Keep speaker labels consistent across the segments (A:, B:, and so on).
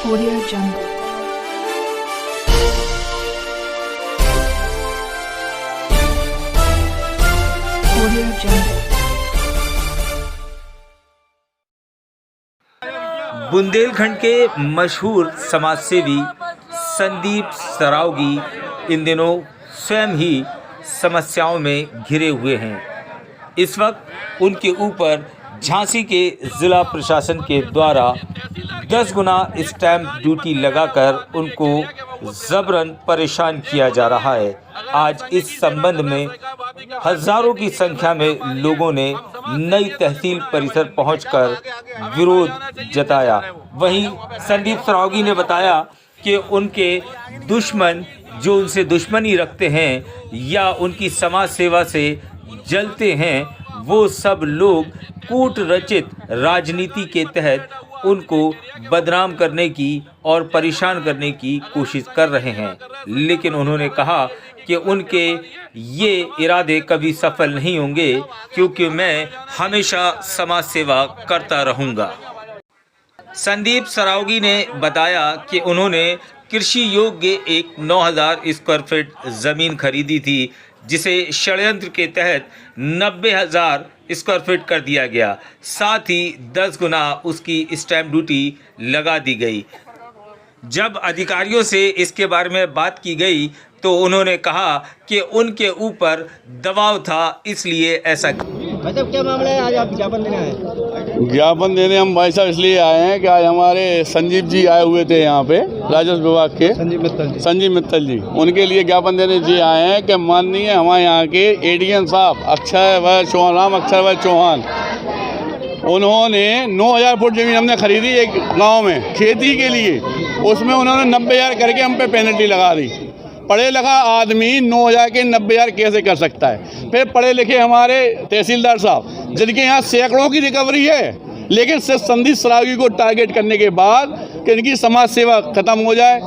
A: Audio Jungle. Audio Jungle.
B: Bundelkhand के मशहूर समाजसेवी संदीप सरावगी इन दिनों स्वयं ही समस्याओं में घिरे हुए हैं। इस वक्त उनके ऊपर झांसी के ज़िला प्रशासन के द्वारा 10 गुना स्टैंप ड्यूटी लगाकर उनको ज़बरन परेशान किया जा रहा है। आज इस संबंध में हज़ारों की संख्या में लोगों ने नई तहसील परिसर पहुंचकर विरोध जताया। वहीं संदीप सरावगी ने बताया कि उनके दुश्मन जो उनसे दुश्मनी रखते हैं या उनकी समाज सेवा से जलते हैं, वो सब लोग कूट रचित राजनीति के तहत उनको बदनाम करने की और परेशान करने की कोशिश कर रहे हैं। लेकिन उन्होंने कहा कि उनके ये इरादे कभी सफल नहीं होंगे, क्योंकि मैं हमेशा समाज सेवा करता रहूँगा। संदीप सरावगी ने बताया कि उन्होंने कृषि योग्य एक 9000 स्क्वायर फीट ज़मीन खरीदी थी, जिसे षड्यंत्र के तहत 90,000 स्क्वायर फीट कर दिया गया। साथ ही 10 गुना उसकी स्टैंप ड्यूटी लगा दी गई। जब अधिकारियों से इसके बारे में बात की गई तो उन्होंने कहा कि उनके ऊपर दबाव था, इसलिए ऐसा।
C: भाई साहब, क्या मामला है? आज आप ज्ञापन देने आए?
D: ज्ञापन देने हम भाई साहब इसलिए आए हैं कि आज हमारे संजीव जी आए हुए थे यहाँ पे, राजस्व विभाग के संजीव मित्तल जी, उनके लिए ज्ञापन देने जी आए हैं कि माननीय हमारे यहाँ के एडीएम साहब अक्षय व चौहान, राम अक्षय व चौहान, उन्होंने 9000 फुट ज़मीन हमने खरीदी एक गांव में खेती के लिए, उसमें उन्होंने 90,000 करके हम पे पेनल्टी लगा दी। पढ़े लिखा आदमी 9000 के 90,000 कैसे कर सकता है? फिर पढ़े लिखे हमारे तहसीलदार साहब, जिनके यहाँ सैकड़ों की रिकवरी है, लेकिन सिर्फ संदीप सरावगी को टारगेट करने के बाद कि इनकी समाज सेवा ख़त्म हो जाए,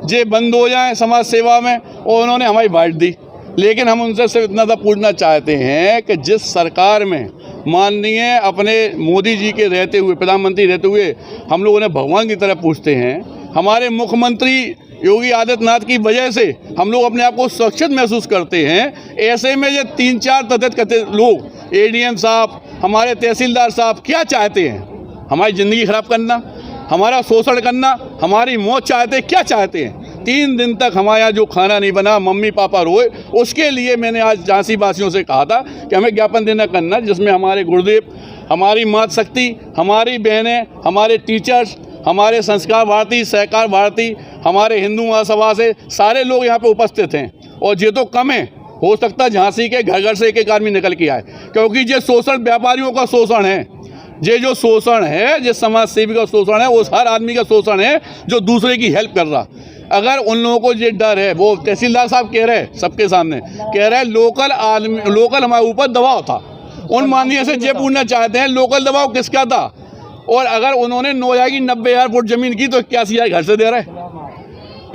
D: जे बंद हो जाए समाज सेवा में, और उन्होंने हमारी बांट दी। लेकिन हम उनसे सिर्फ इतना सा पूछना चाहते हैं कि जिस सरकार में माननीय अपने मोदी जी के रहते हुए, प्रधानमंत्री रहते हुए, हम लोग उन्हें भगवान की तरह पूछते हैं, हमारे मुख्यमंत्री योगी आदित्यनाथ की वजह से हम लोग अपने आप को सुरक्षित महसूस करते हैं। ऐसे में ये 3-4 तथाकथित लोग, एडीएम साहब, हमारे तहसीलदार साहब क्या चाहते हैं? हमारी ज़िंदगी ख़राब करना, हमारा शोषण करना, हमारी मौत चाहते हैं? क्या चाहते हैं? 3 दिन तक हमारे यहाँ जो खाना नहीं बना, मम्मी पापा रोए, उसके लिए मैंने आज झांसी वासियों से कहा था कि हमें ज्ञापन देना करना, जिसमें हमारे गुरुदेव, हमारी मातृ शक्ति, हमारी बहनें, हमारे टीचर्स, हमारे संस्कार भारती, सहकार भारती, हमारे हिंदू महासभा से सारे लोग यहाँ पे उपस्थित हैं। और ये तो कम है, हो सकता है झांसी के घर घर से एक आदमी निकल के आए, क्योंकि ये शोषण व्यापारियों का शोषण है। ये जो शोषण है, जिस समाज सेवी का शोषण है, वो हर आदमी का शोषण है जो दूसरे की हेल्प कर रहा। अगर उन लोगों को ये डर है, वो तहसीलदार साहब कह रहे हैं सबके सामने, कह रहे हैं लोकल हमारे ऊपर दबाव था। उन माननीय से ये पूछना चाहते हैं, लोकल दबाव किसका था? और अगर उन्होंने 90,000 फुट ज़मीन की तो 81,000 घर से दे रहे,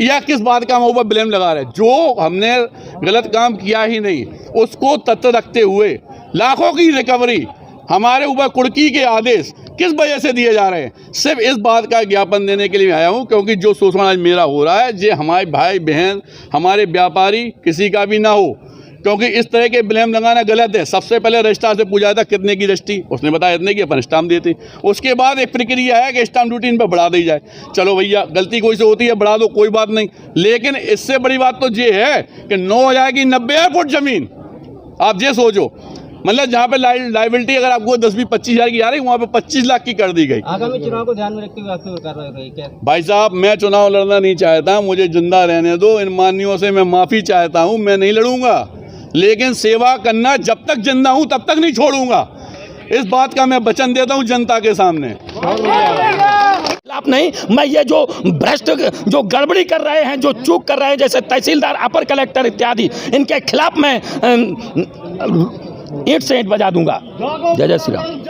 D: या किस बात का हम ऊपर ब्लेम लगा रहे? जो हमने गलत काम किया ही नहीं, उसको तथ्य रखते हुए लाखों की रिकवरी हमारे ऊपर कुर्की के आदेश किस वजह से दिए जा रहे हैं? सिर्फ इस बात का ज्ञापन देने के लिए आया हूँ, क्योंकि जो शोषण आज मेरा हो रहा है, ये हमारे भाई बहन, हमारे व्यापारी किसी का भी ना हो, क्योंकि इस तरह के ब्लेम लगाना गलत है। सबसे पहले रजिस्ट्रार से पूछा था कितने की रजिस्ट्री, उसने बताया इतने की, अपन स्टाम्प देते। उसके बाद एक प्रक्रिया है कि स्टाम्प ड्यूटी इन पर बढ़ा दी जाए। चलो भैया, गलती कोई से होती है, बढ़ा दो, कोई बात नहीं। लेकिन इससे बड़ी बात तो ये है कि 9000 की 90,000 फुट ज़मीन, आप ये सोचो, मतलब जहाँ पे लाइबिलिटी अगर आपको 10-20-25,000 की आ रही, वहाँ पे 25 लाख की कर दी गई।
C: आगामी चुनाव को ध्यान में रखते हुए आपकी कार्रवाई क्या?
D: भाई साहब, मैं चुनाव लड़ना नहीं चाहता, मुझे जिंदा रहने दो। इन माननीयों से मैं माफ़ी चाहता हूँ, मैं नहीं लड़ूंगा, लेकिन सेवा करना जब तक जिंदा हूँ तब तक नहीं छोड़ूंगा। इस बात का मैं वचन देता हूँ जनता के सामने।
E: आप नहीं, मैं ये जो भ्रष्ट, जो गड़बड़ी कर रहे हैं, जो चूक कर रहे हैं, जैसे तहसीलदार, अपर कलेक्टर इत्यादि, इनके खिलाफ मैं ईंट से ईंट बजा दूंगा। जय जय श्री राम।